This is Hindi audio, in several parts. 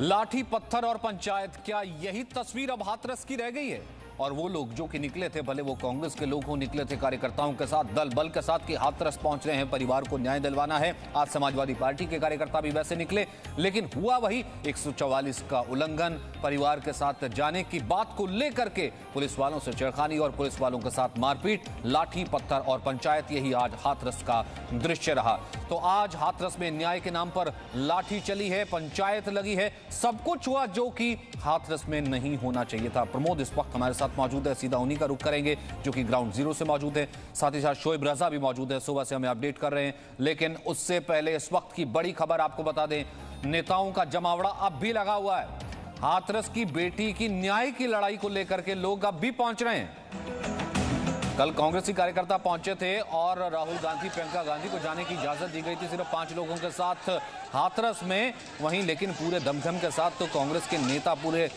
लाठी पत्थर और पंचायत, क्या यही तस्वीर अब हाथरस की रह गई है? और वो लोग जो कि निकले थे, भले वो कांग्रेस के लोग हो, निकले थे कार्यकर्ताओं के साथ, दल बल के साथ कि हाथरस पहुंच रहे हैं, परिवार को न्याय दिलवाना है। आज समाजवादी पार्टी के कार्यकर्ता भी वैसे निकले, लेकिन हुआ वही 144 का उल्लंघन। परिवार के साथ जाने की बात को लेकर के पुलिस वालों से छेड़खानी और पुलिस वालों के साथ मारपीट, लाठी पत्थर और पंचायत, यही आज हाथरस का दृश्य रहा। तो आज हाथरस में न्याय के नाम पर लाठी चली है, पंचायत लगी है, सब कुछ हुआ जो कि हाथरस में नहीं होना चाहिए था। प्रमोद इस वक्त हमारे साथ मौजूद है, सीधा उन्हीं का रुख करेंगे जो कि ग्राउंड जीरो से मौजूद है। साथ ही साथ शोएब रजा भी मौजूद है, सुबह से हमें अपडेट कर रहे हैं। लेकिन उससे पहले इस वक्त की बड़ी खबर आपको बता दें, नेताओं का जमावड़ा अब भी लगा हुआ है। हाथरस की बेटी की न्याय की लड़ाई को लेकर के लोग अब भी पहुंच रहे हैं। कल कांग्रेसी कार्यकर्ता पहुंचे थे और राहुल गांधी, प्रियंका गांधी को जाने की इजाजत दी गई थी सिर्फ 5 लोगों के साथ हाथरस में। वहीं लेकिन पूरे दमखम के साथ तो कांग्रेस के नेता पूरे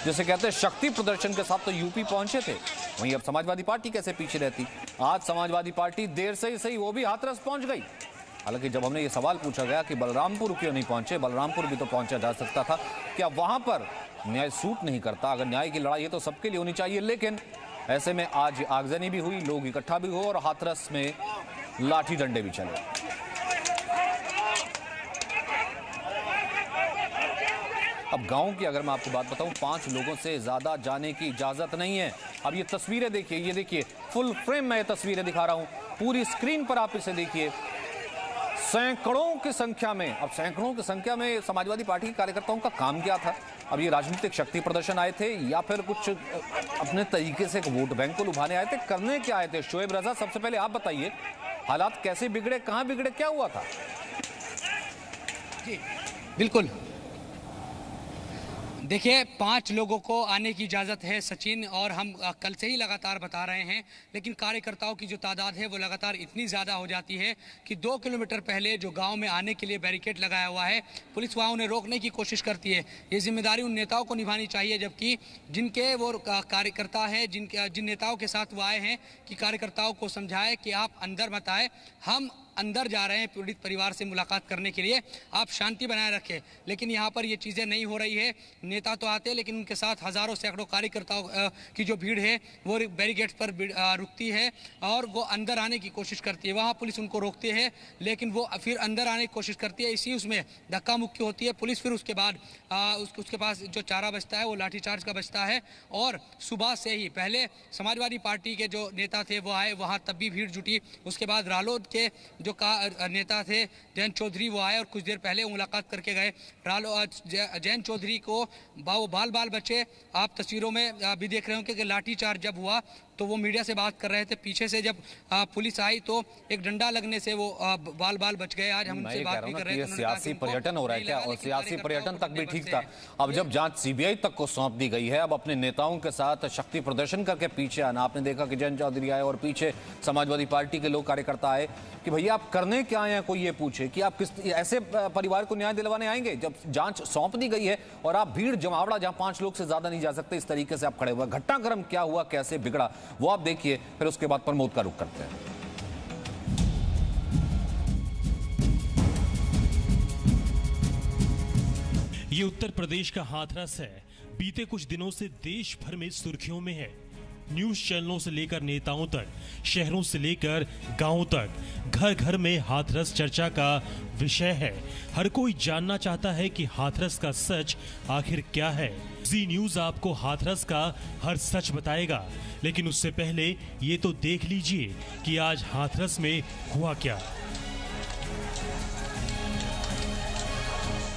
जैसे कहते हैं शक्ति प्रदर्शन के साथ तो यूपी पहुंचे थे। वहीं अब समाजवादी पार्टी कैसे पीछे रहती? आज समाजवादी पार्टी देर से ही सही वो भी हाथरस पहुंच गई। हालांकि जब हमने ये सवाल पूछा गया कि बलरामपुर क्यों नहीं पहुंचे, बलरामपुर भी तो पहुंचा जा सकता था, क्या वहां पर न्याय सूट नहीं करता? अगर न्याय की लड़ाई है तो सबके लिए होनी चाहिए। लेकिन ऐसे में आज आगजनी भी हुई, लोग इकट्ठा भी हुए और हाथरस में लाठी डंडे भी चले। अब गांव की अगर मैं आपको बात बताऊं, 5 लोगों से ज्यादा जाने की इजाजत नहीं है। अब ये तस्वीरें देखिए, ये देखिए फुल फ्रेम में ये तस्वीरें दिखा रहा हूं, पूरी स्क्रीन पर आप इसे देखिए। सैकड़ों की संख्या में, अब सैकड़ों की संख्या में समाजवादी पार्टी के कार्यकर्ताओं का काम क्या था? अब ये राजनीतिक शक्ति प्रदर्शन आए थे या फिर कुछ अपने तरीके से वोट बैंक को लुभाने आए थे? करने क्या आए थे? शोएब रजा, सबसे पहले आप बताइए, हालात कैसे बिगड़े, कहां बिगड़े, क्या हुआ था? जी बिल्कुल, देखिए 5 लोगों को आने की इजाज़त है सचिन, और हम कल से ही लगातार बता रहे हैं, लेकिन कार्यकर्ताओं की जो तादाद है वो लगातार इतनी ज़्यादा हो जाती है कि 2 किलोमीटर पहले जो गांव में आने के लिए बैरिकेड लगाया हुआ है, पुलिस वहां उन्हें रोकने की कोशिश करती है। ये जिम्मेदारी उन नेताओं को निभानी चाहिए, जबकि जिनके वो कार्यकर्ता है, जिन नेताओं के साथ वो आए हैं, कि कार्यकर्ताओं को समझाए कि आप अंदर मत आए, हम अंदर जा रहे हैं पीड़ित परिवार से मुलाकात करने के लिए, आप शांति बनाए रखें। लेकिन यहाँ पर ये चीज़ें नहीं हो रही है। नेता तो आते हैं, लेकिन उनके साथ हज़ारों सैकड़ों कार्यकर्ताओं की जो भीड़ है वो बैरिकेड्स पर रुकती है और वो अंदर आने की कोशिश करती है। वहाँ पुलिस उनको रोकती है, लेकिन वो फिर अंदर आने की कोशिश करती है। इसी उसमें धक्का मुक्की होती है। पुलिस फिर उसके बाद उसके पास जो चारा बचता है वो लाठीचार्ज का बचता है। और सुबह से ही पहले समाजवादी पार्टी के जो नेता थे वो आए, वहाँ तब भी भीड़ जुटी। उसके बाद रालोद के जो नेता थे जयंत चौधरी वो आए और कुछ देर पहले मुलाकात करके गए। जयंत चौधरी को बाल बाल बचे, आप तस्वीरों में भी देख रहे होंगे कि लाठीचार्ज जब हुआ तो वो मीडिया से बात कर रहे थे। पीछे से जब पुलिस आई तो एक डंडा लगने से वो बाल बाल बच गए। आज हम उनसे बात भी कर रहे थे, सियासी पर्यटन हो रहा है क्या? और सियासी पर्यटन तक भी ठीक था। अब जब जांच सीबीआई तक को सौंप दी गई है, अब अपने नेताओं के साथ शक्ति प्रदर्शन करके पीछे आना, आपने देखा कि जयंत चौधरी आए और पीछे समाजवादी पार्टी के लोग कार्यकर्ता आए कि भैया आप करने क्या आए हैं? कोई ये पूछे कि आप किस ऐसे परिवार को न्याय दिलवाने आएंगे जब जांच सौंप दी गई है और आप भीड़ जमावड़ा जहां 5 लोग से ज्यादा नहीं जा सकते, इस तरीके से आप खड़े हुए। घटनाक्रम क्या हुआ, कैसे बिगड़ा, वो आप देखिए, फिर उसके बाद प्रमोद का रुख करते हैं। ये उत्तर प्रदेश का हाथरस है। बीते कुछ दिनों से देश भर में सुर्खियों में है। न्यूज चैनलों से लेकर नेताओं तक, शहरों से लेकर गांवों तक, घर घर में हाथरस चर्चा का विषय है। हर कोई जानना चाहता है कि हाथरस का सच आखिर क्या है। जी न्यूज आपको हाथरस का हर सच बताएगा, लेकिन उससे पहले ये तो देख लीजिए कि आज हाथरस में हुआ क्या।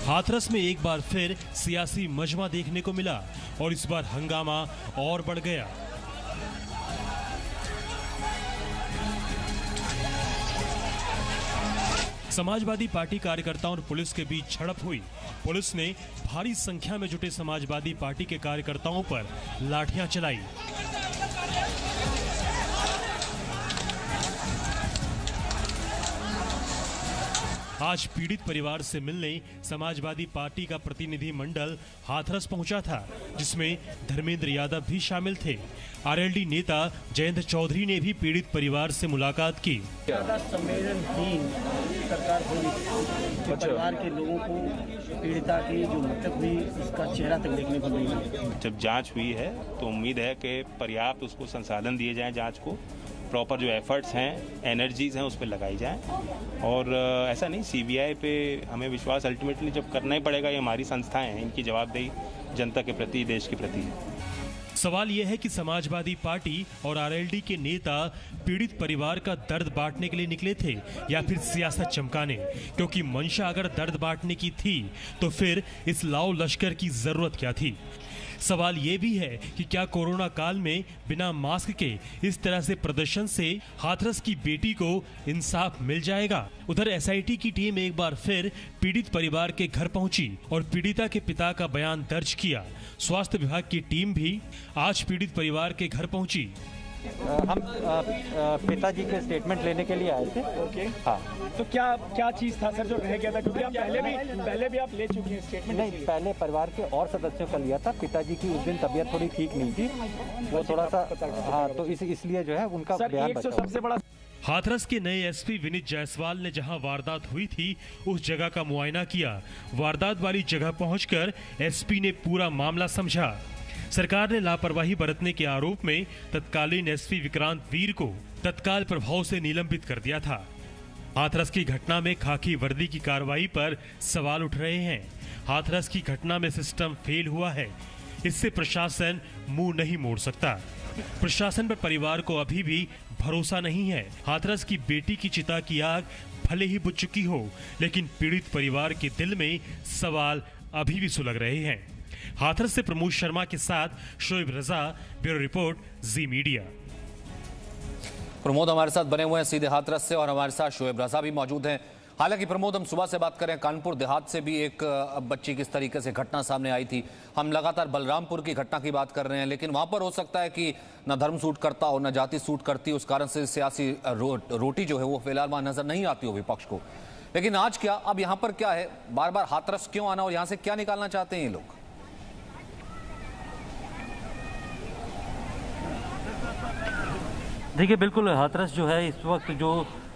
हाथरस में एक बार फिर सियासी मजमा देखने को मिला और इस बार हंगामा और बढ़ गया। समाजवादी पार्टी कार्यकर्ताओं और पुलिस के बीच झड़प हुई। पुलिस ने भारी संख्या में जुटे समाजवादी पार्टी के कार्यकर्ताओं पर लाठियां चलाई। आज पीड़ित परिवार से मिलने समाजवादी पार्टी का प्रतिनिधि मंडल हाथरस पहुंचा था, जिसमें धर्मेंद्र यादव भी शामिल थे। आरएलडी नेता जयंत चौधरी ने भी पीड़ित परिवार से मुलाकात की। संवेदनहीन सरकार परिवार हुई, परिवार के लोगों को पीड़िता की जो मृतक हुई उसका चेहरा तक देखने को नहीं मिला। जब जांच हुई है तो उम्मीद है कि पर्याप्त उसको संसाधन दिए जाएं, जांच को प्रॉपर जो एफर्ट्स हैं, एनर्जीज हैं उस पर लगाई जाएं। और ऐसा नहीं, सीबीआई पे हमें विश्वास अल्टीमेटली जब करना ही पड़ेगा, ये हमारी संस्थाएं हैं, इनकी जवाबदेही जनता के प्रति, देश के प्रति है। सवाल यह है कि समाजवादी पार्टी और आरएलडी के नेता पीड़ित परिवार का दर्द बांटने के लिए निकले थे या फिर सियासत चमकाने, क्योंकि मंशा अगर दर्द बांटने की थी तो फिर इस लाओ लश्कर की जरूरत क्या थी। सवाल ये भी है कि क्या कोरोना काल में बिना मास्क के इस तरह से प्रदर्शन से हाथरस की बेटी को इंसाफ मिल जाएगा। उधर एसआईटी की टीम एक बार फिर पीड़ित परिवार के घर पहुंची और पीड़िता के पिता का बयान दर्ज किया। स्वास्थ्य विभाग की टीम भी आज पीड़ित परिवार के घर पहुंची। हम पिताजी के स्टेटमेंट लेने के लिए आए थे। ओके। हाँ, तो क्या चीज़ था सर जो रह गया था, क्योंकि आप पहले भी आप ले चुके हैं स्टेटमेंट? नहीं, पहले परिवार के और सदस्यों का लिया था। पिताजी की उस दिन तबीयत थोड़ी ठीक नहीं थी, वो थोड़ा सा, हाँ, तो इसलिए जो है उनका बयान बचा। सबसे बड़ा हाथरस के नए एसपी विनीत जायसवाल ने जहां वारदात हुई थी उस जगह का मुआयना किया। वारदात वाली जगह पहुंचकर एसपी ने पूरा मामला समझा। सरकार ने लापरवाही बरतने के आरोप में तत्कालीन एसपी विक्रांत वीर को तत्काल प्रभाव से निलंबित कर दिया था। हाथरस की घटना में खाकी वर्दी की कार्रवाई पर सवाल उठ रहे हैं। हाथरस की घटना में सिस्टम फेल हुआ है, इससे प्रशासन मुंह नहीं मोड़ सकता। प्रशासन पर परिवार को अभी भी भरोसा नहीं है। हाथरस की बेटी की चिता की आग भले ही बुझ चुकी हो, लेकिन पीड़ित परिवार के दिल में सवाल अभी भी सुलग रहे हैं। हाथरस से प्रमोद शर्मा के साथ शोएब रजा, ब्यूरो रिपोर्ट, जी मीडिया। प्रमोद हमारे साथ बने हुए हैं सीधे हाथरस से और हमारे साथ शोएब रजा भी मौजूद हैं। हालांकि प्रमोद, हम सुबह से बात करें, कानपुर देहात से भी एक बच्ची किस तरीके से घटना सामने आई थी। हम लगातार बलरामपुर की घटना की बात कर रहे हैं, लेकिन वहां पर हो सकता है कि न धर्म सूट करता हो, न जाति सूट करती, उस कारण से सियासी रोटी जो है वो फिलहाल वहां नजर नहीं आती हो विपक्ष को। लेकिन आज क्या, अब यहाँ पर क्या है, बार बार हाथरस क्यों आना और यहाँ से क्या निकालना चाहते हैं ये लोग? देखिए, बिल्कुल हाथरस जो है इस वक्त जो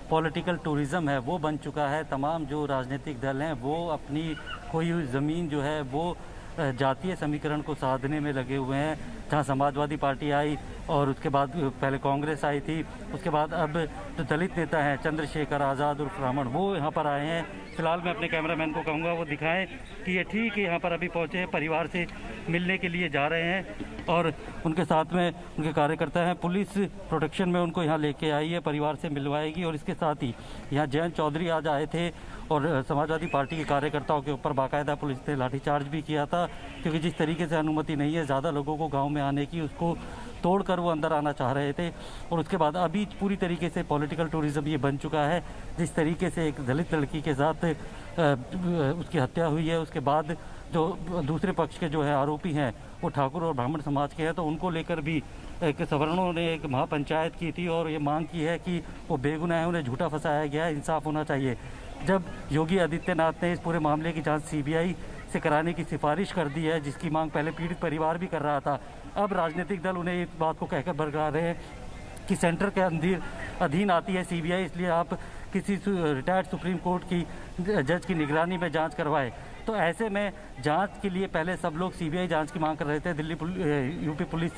पॉलिटिकल टूरिज़्म है वो बन चुका है। तमाम जो राजनीतिक दल हैं वो अपनी खोई हुई ज़मीन जो है वो जातीय समीकरण को साधने में लगे हुए हैं। जहाँ समाजवादी पार्टी आई और उसके बाद पहले कांग्रेस आई थी, उसके बाद अब जो दलित नेता हैं चंद्रशेखर आज़ाद उर्फ रावण, वो यहाँ पर आए हैं। फिलहाल मैं अपने कैमरामैन को कहूँगा वो दिखाएं कि ये ठीक है यहाँ पर अभी पहुँचे हैं, परिवार से मिलने के लिए जा रहे हैं और उनके साथ में उनके कार्यकर्ता हैं। पुलिस प्रोटेक्शन में उनको यहाँ लेके आई है, परिवार से मिलवाएगी। और इसके साथ ही यहाँ जयंत चौधरी आज आए थे और समाजवादी पार्टी के कार्यकर्ताओं के ऊपर बाकायदा पुलिस ने लाठीचार्ज भी किया था, क्योंकि जिस तरीके से अनुमति नहीं है ज़्यादा लोगों को गाँव में आने की, उसको तोड़कर वो अंदर आना चाह रहे थे। और उसके बाद अभी पूरी तरीके से पॉलिटिकल टूरिज़्म ये बन चुका है। जिस तरीके से एक दलित लड़की के साथ उसकी हत्या हुई है, उसके बाद जो दूसरे पक्ष के जो है आरोपी हैं वो ठाकुर और ब्राह्मण समाज के हैं, तो उनको लेकर भी एक सवर्णों ने एक महापंचायत की थी और ये मांग की है कि वो बेगुनाह है, उन्हें झूठा फंसाया गया है, इंसाफ होना चाहिए। जब योगी आदित्यनाथ ने इस पूरे मामले की जांच सीबीआई से कराने की सिफारिश कर दी है, जिसकी मांग पहले पीड़ित परिवार भी कर रहा था, अब राजनीतिक दल उन्हें इस बात को कहकर भड़का रहे हैं कि सेंटर के अधीन आती है सीबीआई, इसलिए आप किसी रिटायर्ड सुप्रीम कोर्ट की जज की निगरानी में जांच करवाए। तो ऐसे में जांच के लिए पहले सब लोग सीबीआई जांच की मांग कर रहे थे, यूपी पुलिस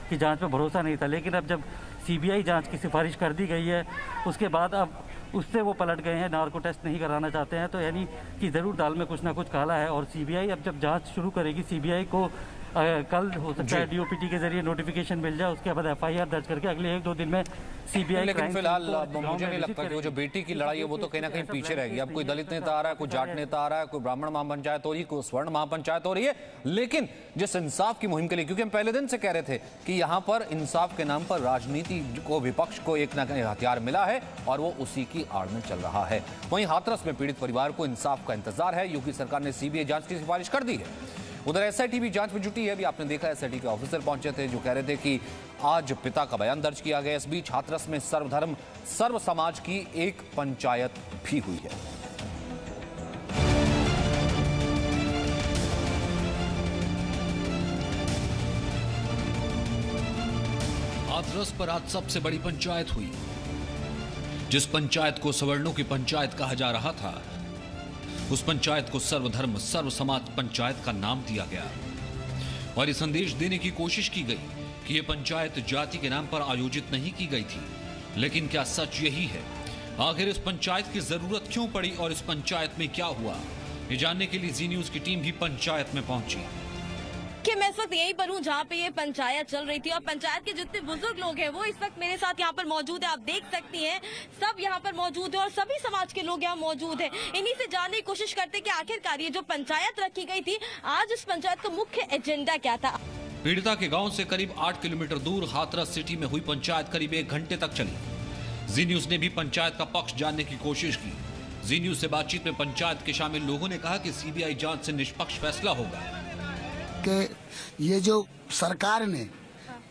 की जांच पे भरोसा नहीं था। लेकिन अब जब सीबीआई जांच की सिफारिश कर दी गई है, उसके बाद अब उससे वो पलट गए हैं, नार्को टेस्ट नहीं कराना चाहते हैं। तो यानी कि ज़रूर दाल में कुछ ना कुछ काला है। और सीबीआई अब जब जांच शुरू करेगी, सीबीआई को कल हो सकता है डीओपीटी के जरिए नोटिफिकेशन मिल जाए, उसके बाद एफआईआर दर्ज करके अगले 1-2 दिन में सीबीआई। लेकिन फिलहाल मुझे नहीं लगता कि वो जो बेटी की लड़ाई है वो तो कहीं ना कहीं पीछे रहेगी। अब कोई दलित नेता आ रहा है, कोई जाट नेता आ रहा है, कोई ब्राह्मण महापंचायत हो रही है, कोई स्वर्ण महापंचायत हो रही है, लेकिन जिस इंसाफ की मुहिम के लिए, क्योंकि हम पहले दिन से कह रहे थे कि यहाँ पर इंसाफ के नाम पर राजनीति को, विपक्ष को एक ना कहीं हथियार मिला है और वो उसी की आड़ में चल रहा है। वहीं हाथरस में पीड़ित परिवार को इंसाफ का इंतजार है। यूपी सरकार ने सीबीआई जांच की सिफारिश कर दी है। उधर एसआईटी भी जांच में जुटी है। अभी आपने देखा एसआईटी के ऑफिसर पहुंचे थे जो कह रहे थे कि आज पिता का बयान दर्ज किया गया। इस बीच हाथरस में सर्वधर्म सर्व समाज की एक पंचायत भी हुई है। हाथरस पर आज सबसे बड़ी पंचायत हुई। जिस पंचायत को सवर्णों की पंचायत कहा जा रहा था, उस पंचायत को सर्वधर्म सर्व समाज पंचायत का नाम दिया गया और ये संदेश देने की कोशिश की गई कि ये पंचायत जाति के नाम पर आयोजित नहीं की गई थी। लेकिन क्या सच यही है? आखिर इस पंचायत की जरूरत क्यों पड़ी और इस पंचायत में क्या हुआ, ये जानने के लिए जी न्यूज की टीम भी पंचायत में पहुंची। कि मैं इस वक्त यहीं पर हूँ जहाँ पे ये पंचायत चल रही थी और पंचायत के जितने बुजुर्ग लोग हैं वो इस वक्त मेरे साथ यहाँ पर मौजूद है। आप देख सकती हैं सब यहाँ पर मौजूद है और सभी समाज के लोग यहाँ मौजूद हैं। इन्हीं से जानने की कोशिश करते कि आखिरकार ये जो पंचायत रखी गई थी, आज इस पंचायत का मुख्य एजेंडा क्या था। पीड़िता के गाँव से करीब 8 किलोमीटर दूर हाथरस सिटी में हुई पंचायत करीब 1 घंटे तक चली। जी न्यूज ने भी पंचायत का पक्ष जानने की कोशिश की। जी न्यूज से बातचीत में पंचायत के शामिल लोगों ने कहा कि सीबीआई जांच से निष्पक्ष फैसला होगा। कि ये जो सरकार ने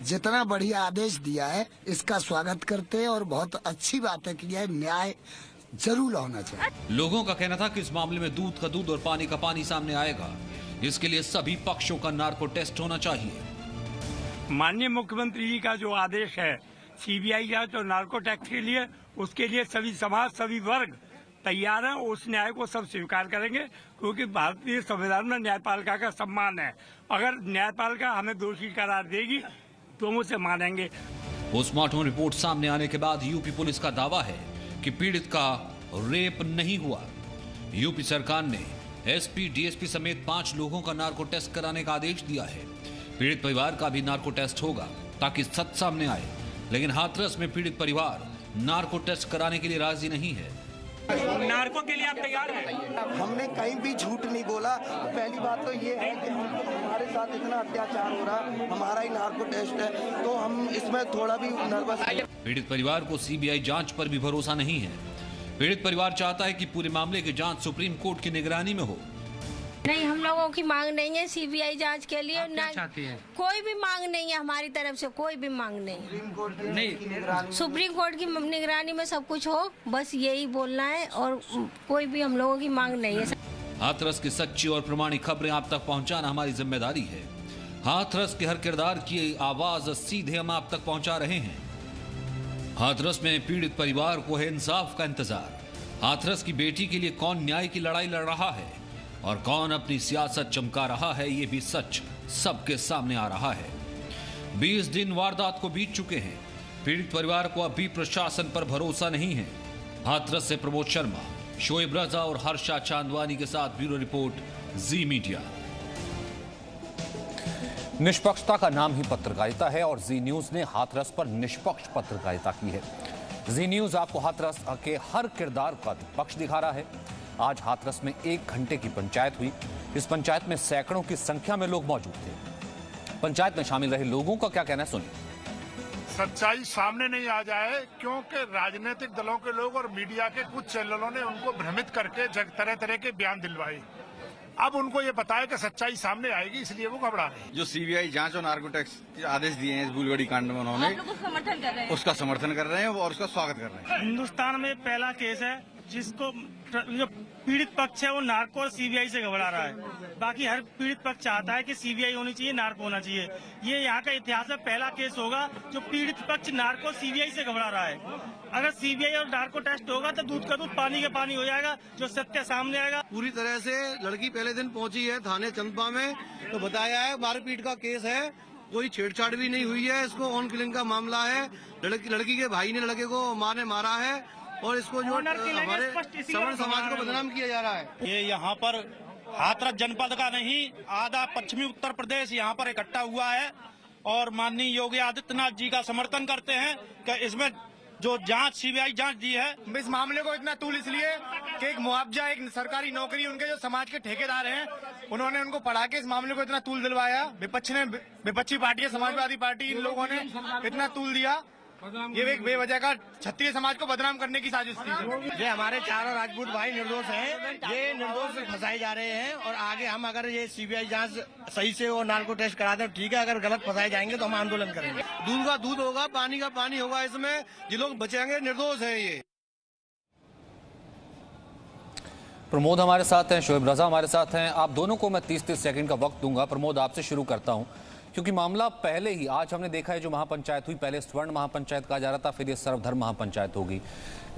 जितना बढ़िया आदेश दिया है इसका स्वागत करते हैं और बहुत अच्छी बात है कि यह न्याय जरूर होना चाहिए। लोगों का कहना था कि इस मामले में दूध का दूध और पानी का पानी सामने आएगा। इसके लिए सभी पक्षों का नार्को टेस्ट होना चाहिए। माननीय मुख्यमंत्री जी का जो आदेश है सीबीआई जांच और नार्को टैक्स के लिए, उसके लिए सभी समाज सभी वर्ग तैयार है। उस न्याय को सब स्वीकार करेंगे क्योंकि भारतीय संविधान में न्यायपालिका का सम्मान है। अगर न्यायपालिका हमें दोषी करार देगी तो हम उसे मानेंगे। पोस्टमार्टम रिपोर्ट सामने आने के बाद यूपी पुलिस का दावा है कि पीड़ित का रेप नहीं हुआ। यूपी सरकार ने एसपी डीएसपी समेत 5 लोगों का नार्को टेस्ट कराने का आदेश दिया है। पीड़ित परिवार का भी नार्को टेस्ट होगा ताकि सच सामने आए। लेकिन हाथरस में पीड़ित परिवार नार्को टेस्ट कराने के लिए राजी नहीं है। नार्को के लिए आप तैयार हैं? हमने कहीं भी झूठ नहीं बोला। पहली बात तो ये है कि हमारे साथ इतना अत्याचार हो रहा, हमारा ही नार्को टेस्ट है तो हम इसमें थोड़ा भी नर्वस हैं। पीड़ित परिवार को सीबीआई जांच पर भी भरोसा नहीं है। पीड़ित परिवार चाहता है कि पूरे मामले की जांच सुप्रीम कोर्ट की निगरानी में हो। नहीं, हम लोगों की मांग नहीं है सीबीआई जांच के लिए। क्या चाहती हैं? कोई भी मांग नहीं है हमारी तरफ से, कोई भी मांग नहीं। सुप्रीम कोर्ट की निगरानी में सब कुछ हो, बस यही बोलना है और कोई भी हम लोगों की मांग नहीं है। हाथरस की सच्ची और प्रमाणिक खबरें आप तक पहुंचाना हमारी जिम्मेदारी है। हाथरस के हर किरदार की आवाज सीधे हम आप तक पहुंचा रहे हैं। हाथरस में पीड़ित परिवार को है इंसाफ का इंतजार। हाथरस की बेटी के लिए कौन न्याय की लड़ाई लड़ रहा है और कौन अपनी सियासत चमका रहा है, ये भी सच सबके सामने आ रहा है। 20 दिन वारदात को बीत चुके हैं। पीड़ित परिवार को अब भी प्रशासन पर भरोसा नहीं है। हाथरस से प्रमोद शर्मा, शोएब रजा और हर्षा चांदवानी के साथ ब्यूरो रिपोर्ट, जी मीडिया। निष्पक्षता का नाम ही पत्रकारिता है और जी न्यूज ने हाथरस पर निष्पक्ष पत्रकारिता की है। जी न्यूज आपको हाथरस के हर किरदार का पक्ष दिखा रहा है। आज हाथरस में 1 घंटे की पंचायत हुई। इस पंचायत में सैकड़ों की संख्या में लोग मौजूद थे। पंचायत में शामिल रहे लोगों का क्या कहना है, सुनिए। सच्चाई सामने नहीं आ जाए क्योंकि राजनीतिक दलों के लोग और मीडिया के कुछ चैनलों ने उनको भ्रमित करके तरह तरह के बयान दिलवाए। अब उनको ये पता है कि सच्चाई सामने आएगी, इसलिए वो घबरा रहे हैं। जो सीबीआई जांच और नार्को टैक्स के आदेश दिए हैं इस बुलगड़ी कांड में, उन्होंने उसका समर्थन कर रहे हैं और उसका स्वागत कर रहे हैं। हिंदुस्तान में पहला केस है जिसको जो पीड़ित पक्ष है वो नार्को और सीबीआई से घबरा रहा है। बाकी हर पीड़ित पक्ष चाहता है कि सीबीआई होनी चाहिए, नार्को होना चाहिए। ये यहाँ का इतिहास में पहला केस होगा जो पीड़ित पक्ष नार्को सीबीआई से घबरा रहा है। अगर सीबीआई और नार्को टेस्ट होगा तो दूध का दूध पानी का पानी हो जाएगा, जो सत्य सामने आएगा। पूरी तरह से लड़की पहले दिन पहुंची है थाने चंदपा में, तो बताया है मारपीट का केस है, कोई छेड़छाड़ भी नहीं हुई है। इसको ऑन किलिंग का मामला है। लड़की के भाई ने लड़के को माँ ने मारा है और इसको जो हमारे सवर्ण समाज को बदनाम किया जा रहा है। ये यहाँ पर हाथरस जनपद का नहीं, आधा पश्चिमी उत्तर प्रदेश यहाँ पर इकट्ठा हुआ है और माननीय योगी आदित्यनाथ जी का समर्थन करते हैं कि इसमें जो जांच सीबीआई जांच दी है। इस मामले को इतना तूल इसलिए कि एक मुआवजा, एक सरकारी नौकरी, उनके जो समाज के ठेकेदार हैं उन्होंने उनको पढ़ा के इस मामले को इतना तूल दिलवाया। विपक्षी पार्टी, समाजवादी पार्टी, इन लोगों ने इतना तूल दिया। ये एक बेवजह का क्षत्रिय समाज को बदनाम करने की साजिश थी। ये हमारे चारों राजपूत भाई निर्दोष हैं, ये निर्दोष फंसाए जा रहे हैं और आगे हम अगर ये सीबीआई जांच सही से और नार्को टेस्ट करा दें ठीक है, अगर गलत फंसाए जाएंगे तो हम आंदोलन करेंगे। दूध का दूध होगा, पानी का पानी होगा। इसमें जो लोग बचेंगे निर्दोष है। ये प्रमोद हमारे साथ हैं, शोएब रजा हमारे साथ हैं। आप दोनों को मैं 30-30 सेकंड का वक्त दूंगा। प्रमोद, आपसे शुरू करता हूं। क्योंकि मामला पहले ही, आज हमने देखा है जो महापंचायत हुई, पहले स्वर्ण महापंचायत कहा जा रहा था, फिर ये सर्वधर्म महापंचायत होगी।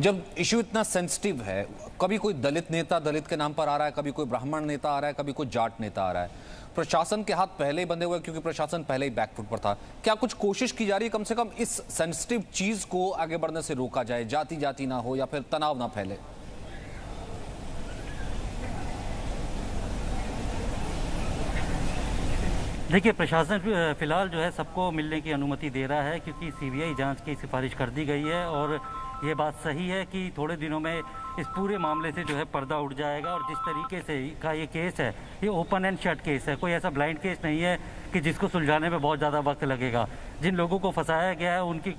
जब इश्यू इतना सेंसिटिव है, कभी कोई दलित नेता दलित के नाम पर आ रहा है, कभी कोई ब्राह्मण नेता आ रहा है, कभी कोई जाट नेता आ रहा है, प्रशासन के हाथ पहले ही बंधे हुए क्योंकि प्रशासन पहले ही बैकफुट पर था। क्या कुछ कोशिश की जा रही है कम से कम इस सेंसिटिव चीज को आगे बढ़ने से रोका जाए, जाति जाति ना हो या फिर तनाव ना फैले? देखिए, प्रशासन फिलहाल जो है सबको मिलने की अनुमति दे रहा है क्योंकि सीबीआई जांच की सिफारिश कर दी गई है और ये बात सही है कि थोड़े दिनों में इस पूरे मामले से जो है पर्दा उठ जाएगा। और जिस तरीके से का ये केस है, ये ओपन एंड शट केस है, कोई ऐसा ब्लाइंड केस नहीं है कि जिसको सुलझाने में बहुत ज़्यादा वक्त लगेगा। जिन लोगों को फंसाया गया है उनकी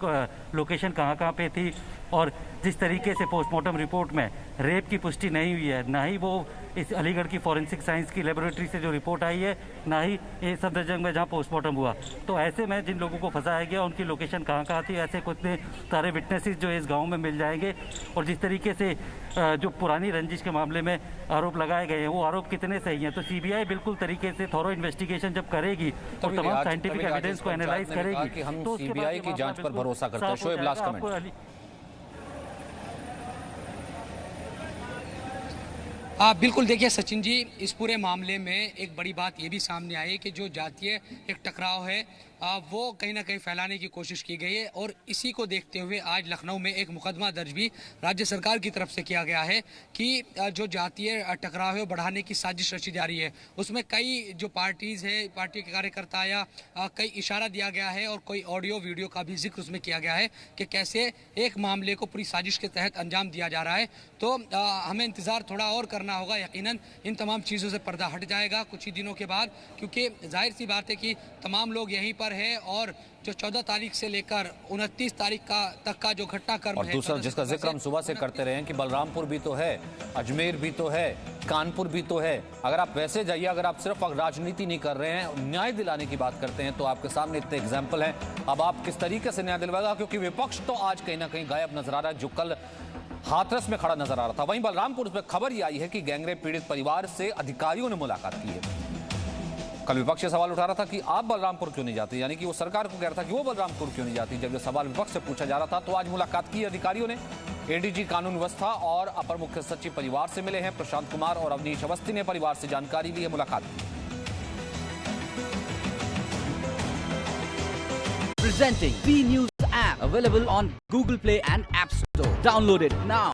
लोकेशन कहाँ पे थी, और जिस तरीके से पोस्टमार्टम रिपोर्ट में रेप की पुष्टि नहीं हुई है, ना ही वो इस अलीगढ़ की फॉरेंसिक साइंस की लेबोरेटरी से जो रिपोर्ट आई है, ना ही ये सफदरजंग में जहाँ पोस्टमार्टम हुआ, तो ऐसे में जिन लोगों को फंसाया गया उनकी लोकेशन कहाँ थी, ऐसे कुछ सारे विटनेसेस जो इस गांव में मिल जाएंगे। और जिस तरीके से जो पुरानी रंजिश के मामले में आरोप लगाए गए हैं, वो आरोप कितने सही हैं, तो सीबीआई बिल्कुल तरीके से थॉरो इन्वेस्टिगेशन जब करेगी और तमाम साइंटिफिक एविडेंस को एनालाइज करेगी हम तो सीबीआई की जांच पर भरोसा करते हैं। Shoaib, last comment. बिल्कुल, देखिए सचिन जी, इस पूरे मामले में एक बड़ी बात ये भी सामने आई है कि जो जातीय एक टकराव है वो कहीं ना कहीं फैलाने की कोशिश की गई है और इसी को देखते हुए आज लखनऊ में एक मुकदमा दर्ज भी राज्य सरकार की तरफ से किया गया है कि जो जातीय टकराव है वो बढ़ाने की साजिश रची जा रही है। उसमें कई जो पार्टीज है, पार्टी के कार्यकर्ता या कई इशारा दिया गया है और कोई ऑडियो वीडियो का भी जिक्र उसमें किया गया है कि कैसे एक मामले को पूरी साजिश के तहत अंजाम दिया जा रहा है। तो हमें इंतज़ार थोड़ा और करना होगा, यकीनन इन तमाम चीज़ों से पर्दा हट जाएगा कुछ ही दिनों के बाद, क्योंकि जाहिर सी बात है कि तमाम लोग यहीं पर है और जो 14 तारीख से लेकर 29 तारीख तक का जो घटनाक्रम और है, दूसरा जिसका जिक्र हम सुबह से करते रहे हैं कि बलरामपुर भी तो है, अजमेर भी तो है, कानपुर भी तो है। अगर आप वैसे जाइए, अगर आप सिर्फ राजनीति नहीं कर रहे हैं, न्याय दिलाने की बात करते हैं, तो आपके सामने इतने एग्जाम्पल हैं। अब आप किस तरीके से न्याय दिलवाएगा, क्योंकि विपक्ष तो आज कहीं ना कहीं गायब नजर आ रहा है, जो कल हाथरस में खड़ा नजर आ रहा था। वहीं बलरामपुर में खबर यह आई है कि गैंगरेप पीड़ित परिवार से अधिकारियों ने मुलाकात की है। कल विपक्ष ये सवाल उठा रहा था कि आप बलरामपुर क्यों नहीं जाते, यानी कि वो सरकार को कह रहा था कि वो बलरामपुर क्यों नहीं जाती। जब ये सवाल विपक्ष से पूछा जा रहा था तो आज मुलाकात की अधिकारियों ने। एडीजी कानून व्यवस्था और अपर मुख्य सचिव परिवार से मिले हैं। प्रशांत कुमार और अवनीश अवस्थी ने परिवार से जानकारी ली है, मुलाकात की। Presenting V News app available on Google Play and App Store. Download it now.